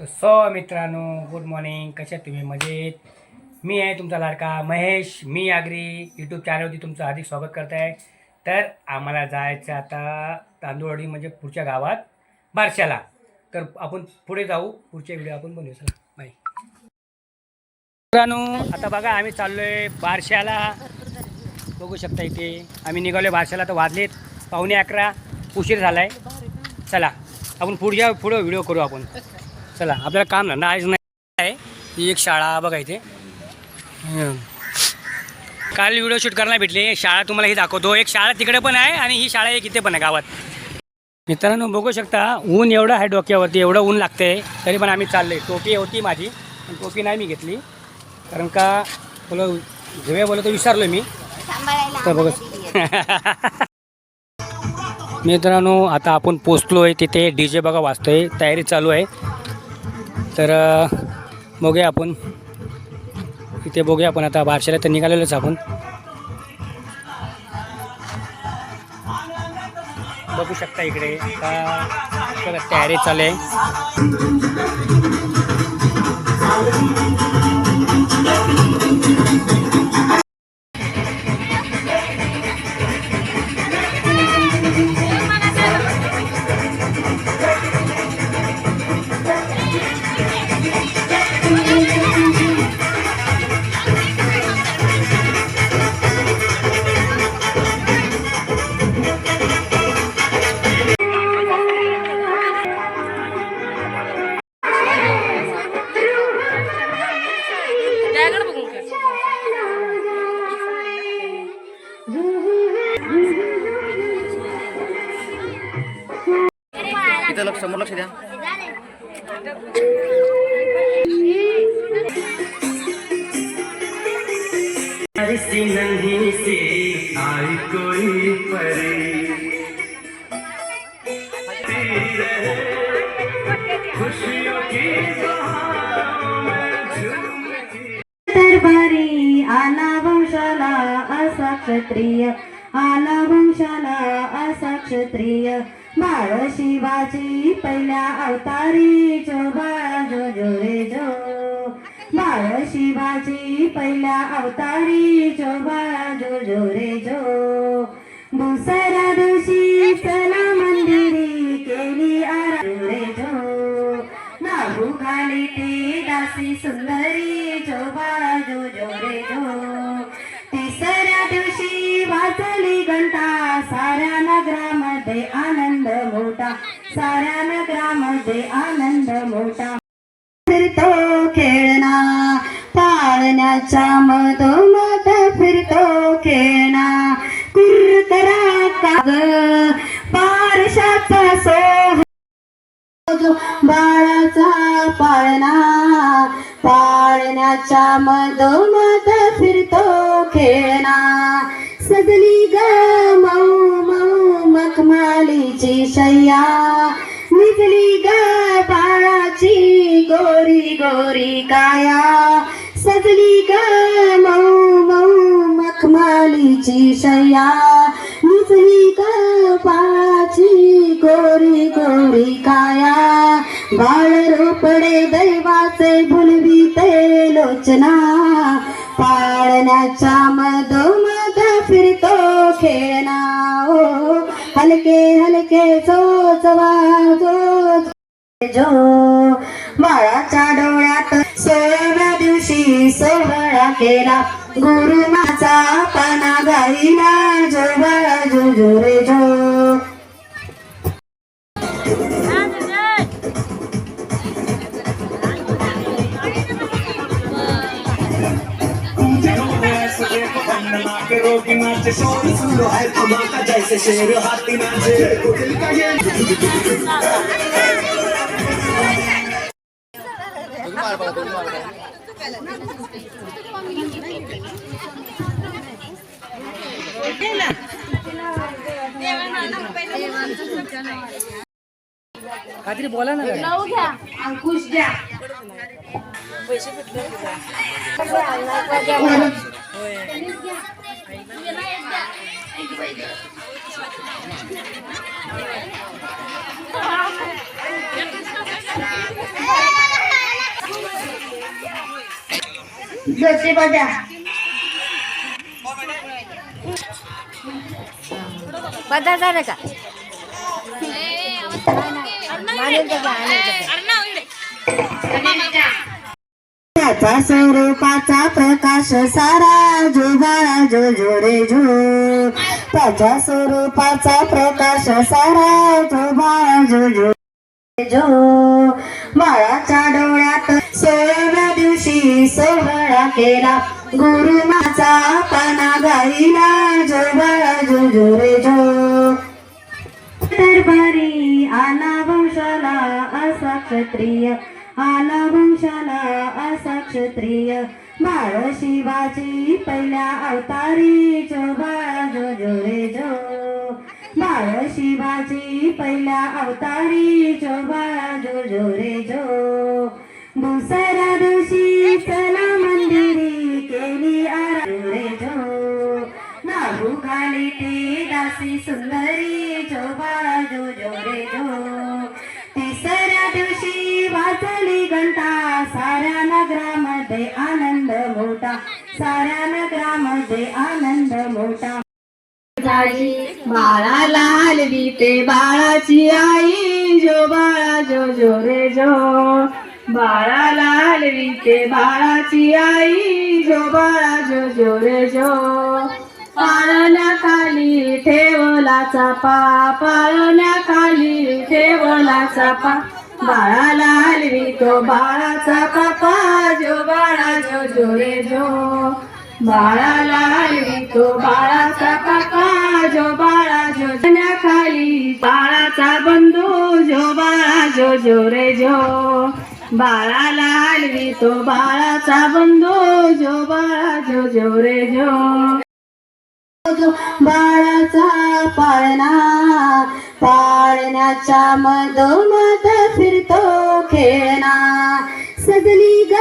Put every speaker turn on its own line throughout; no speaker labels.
So मित्रांनो, good morning. कशा तुम्ही? मजेत. मी आहे तुमचा लाडका महेश. मी आगरी यूट्यूब चॅनलवरती तुमचं हार्दिक स्वागत करत आहे. तर आम्हाला जायचं आता तांदूळवाडी म्हणजे पुढच्या गावात बारशाला. तर आपण पुढे जाऊ. पुढचे व्हिडिओ आपण बनवू. चला बाय मित्रांनो. आता बघा आम्ही चाललो आहे बारशाला. बघू शकता इथे आम्ही निघालो आहे बारशाला. तर वाजलेत 11:15. उशीर झाला आहे. चला आपण पुढं व्हिडिओ करू आपण. चला आपल्याला काम धंदा आज नाही आहे. ही एक शाळा बघा इथे. काल व्हिडिओ शूट करायला भेटले. शाळा तुम्हाला ही दाखवतो. एक शाळा तिकडे पण आहे आणि ही शाळा एक इथे पण आहे गावात. मित्रांनो बघू शकता ऊन एवढं आहे डोक्यावरती. एवढं ऊन लागते तरी पण आम्ही चाललो आहे. टोपी होती माझी पण टोपी नाही मी घेतली कारण का बोलो जेव्हा बोलतो विसरलो मी. तर बघ मित्रांनो आता आपण पोचलो आहे तिथे. DJ बघा वाजतोय. तयारी चालू आहे. तर बघूया आपण इथे. बघूया आपण आता बारशाला तर निघालेलोच आपण. बघू शकता इकडे का तयारी चालू आहे.
इथं समोर लक्ष द्या.
दरबारी आला वंशाला असा क्षत्रिय, आला वंशाला असा क्षत्रिय. बाळ शिवाजी पहिल्या अवतारी, जो बाळा जो जो रे जो. बाळ शिवाजी पहिल्या अवतारी, जो बाळा जो जो रे जो. दुसऱ्या दिवशी चला मंदिरी, केली आराधना रे जो. नागू घाली ती दासी सुंदरी, जो बाळा जो जो रे जो. तिसऱ्या दिवशी वाजली घंटा, साऱ्या नगरामध्ये आनंद मोठा, साऱ्या नगरामध्ये आनंद मोठा. फिरतो खेळणा पाळण्याच्या मधोमध, फिरतो खेळणा कुरकरा काग पारशाचा सोह. बाळाचा पाळणा पाळण्याच्या मधोमध, फिरतो खेळणा. सजली ग मऊ मऊ मखमालीची शय्या, निजली ग बाळाची गोरी गोरी काया. सजली ग मऊ मऊ मखमालीची शय्या, निजली ग बाळाची गोरी गोरी काया. बाळ रोपडे दैवाचे भुलविते लोचना, पाळण्याच्या मधोमध फिरतो खेळणा. ओ हलके हलके चोचवा चोच जो. बाळाच्या डोळ्यात 16व्या दिवशी सोहळा केला, गुरुमाचा पाना गाईला, जो बाळा जो जो रे जो.
रोगी नाचे शोर सुनो है धमाका, जैसे शेर हाथी नाचे. दिल का ये
काहीतरी बोला ना.
अंकुश द्या. पैसे कुठले ज्योतिबा द्या.
पदार्थ झालं का
त्याचा स्वरूपाचा प्रकाश सारा जो बाळा जो जो रे जो. त्याच्या स्वरूपाचा प्रकाश सारा जो बाळा जो जो रे जो. बाळाच्या डोळ्यात 16व्या दिवशी सोहळा केला गुरुमाचा पाना गाईला जो बाळा जो जो रे जो. दरबारी आला वंशाला असा क्षत्रिय आला वंशाला असा क्षत्रिय. बाळ शिवाची पहिल्या अवतारी जो बाळा जो जो रे जो. बाळ शिवाची पहिल्या अवतारी जो बाळा जो जो रे जो. दुसऱ्या दिवशी चला मंदिरी केली आराधना रे जो. नागू घाली ती दासी सुंदरी जो बाळा जो जो रे जो. तिसऱ्या दिवशी वाजली घंटा साऱ्या नगरामध्ये आनंद मोठा साऱ्या नगरामध्ये आनंद मोठा. बाळाला हलवी ते बाळाची आई जो बाळा जो जो रे जो. बाळाला हलवी ते बाळाची आई जो बाळा जो जो रे जो. पाळण्याखाली ठेवला चापा पाळण्याखाली ठेवला चापा. बाळाला हलवी तो बाळाचा पापा जो बाळा जो जो रे जो. बाळाला हलवी तो बाळाचा पापा जो बाळा जो. खाली बाळाचा बंधू जो बाळा जो जो रे जो. बाळाला हलवी तो बाळाचा बंधू जो बाळा जो जो रे जो. बाळाचा पाळणा पाळण्याच्या मधोमध फिरतो खेळणा. सजली ग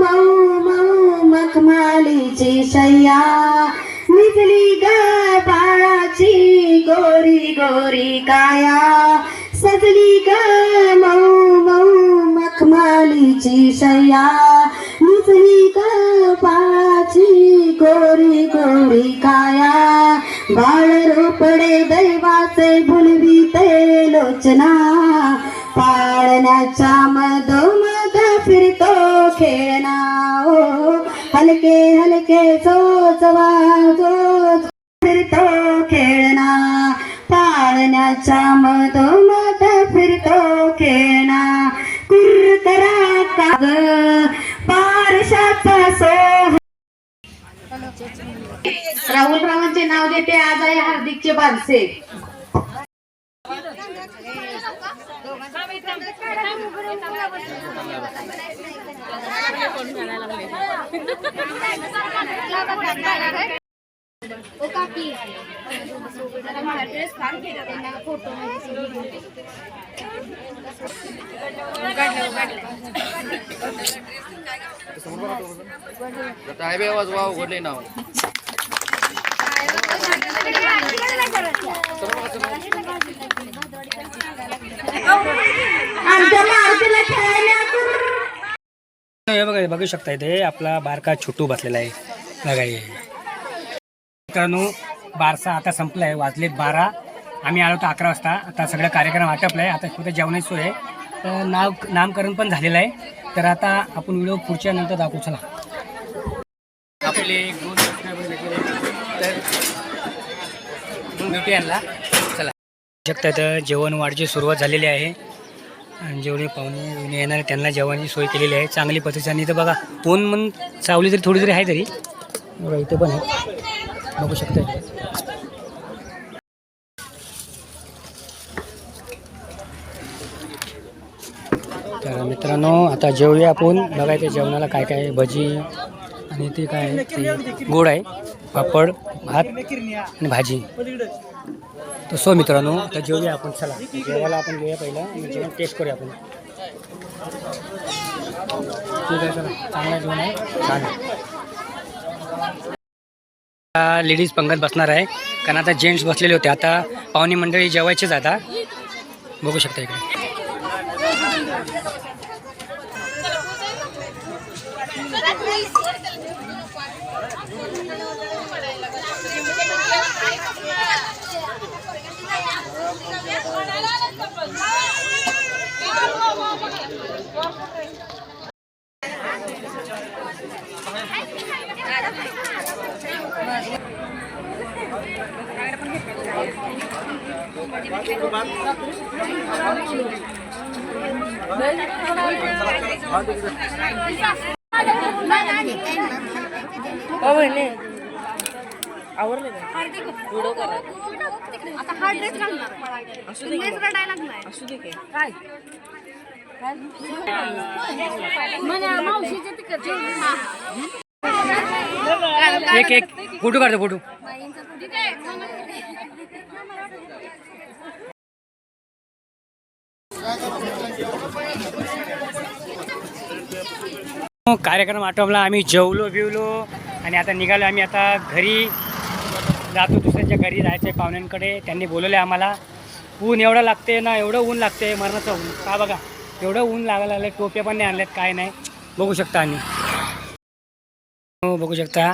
मऊ मऊ मखमालीची शय्या. निजली ग बाळाची गोरी गोरी काया. सजली ग मऊ मऊ मखमालीची शय्या. निजली ग बाळाची गोरी गोरी काया. बाळ रोपडे दैवाचे भुलविते लोचना. पाळण्याच्या मधोमध फिरतो खेळणा. ओ हलके हलके चोचवा चोच फिरतो खेळणा. पाळण्याच्या मधोमध फिरतो खेळणा. कुरकरा काग पारशाचा सोह. राहुल रावांचे नाव देते आज आहे हार्दिकचे बारसे.
हायवे आवाज वाव घडले नाव
हे बघा बघू शकता इथे आपला बारका छोटू बसलेला आहे बघा हे. मित्रांनो बारसा आता संपला आहे. वाजलेत 12. आम्ही आलो होतो 11 वाजता. आता सगळं कार्यक्रम आटपला आहे. आता फक्त जेवणाची सोय आहे. तर नामकरण पण झालेलं आहे. तर आता आपण व्हिडिओ पुढच्या नंतर दाखवू. चला आपले 2 सबस्क्रायबर भेटले तर 2 ब्युटी आणला. चला शकता तर जेवण वाढची सुरुवात झालेली आहे. आणि जेवढे पाहुणे येणार त्यांना जेवणाची सोय केलेली आहे चांगली पद्धतीने. तर बघा ऊन मन चावली तरी थोडी तरी आहे तरी बघा इथे पण आहे बघू शकता. तर मित्रांनो आता जेवूया आपण. बघा इथे जेवणाला काय काय भजी आणि ते काय आहे ते गोड आहे पापड भात आणि भाजी. तर सो मित्रांनो आता जेवूया आपण. चला जेवायला आपण घेऊया पहिलं आणि जेवण टेस्ट करूया आपण. ठीक आहे चला चांगलं जेवण आहे छान. लेडीज पंगत बसणार आहे कारण आता जेंट्स बसलेले होते. आता पाहुणे मंडळी जेवायचेच आता बघू शकता इकडे.
आता हा ड्रेस घालणार काय
एक फोटो काढतो फोटो. कार्यक्रम आटोपला, आम्ही जेवलो बिवलो आणि आता निघालो आम्ही. आता घरी जातो, दुसऱ्याच्या घरी जायचं आहे पाहुण्यांकडे. त्यांनी बोलवलं आहे आम्हाला. ऊन एवढं लागते ना, एवढं ऊन लागते मरणाचं ऊन. का बघा एवढं ऊन लागायला लागलं. टोप्या पण नाही आणल्यात, काय नाही. बघू शकता आम्ही. हो बघू शकता.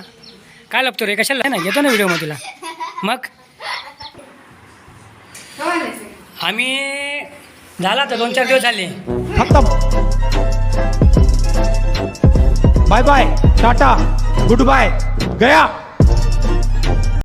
काय लपतो रे, कशाला आहे ना, घेतो ना व्हिडिओ मग तुला. मग आम्ही झाला तर 2-4 दिवस झाले.
खत्म. Bye bye, tata, good bye, गया.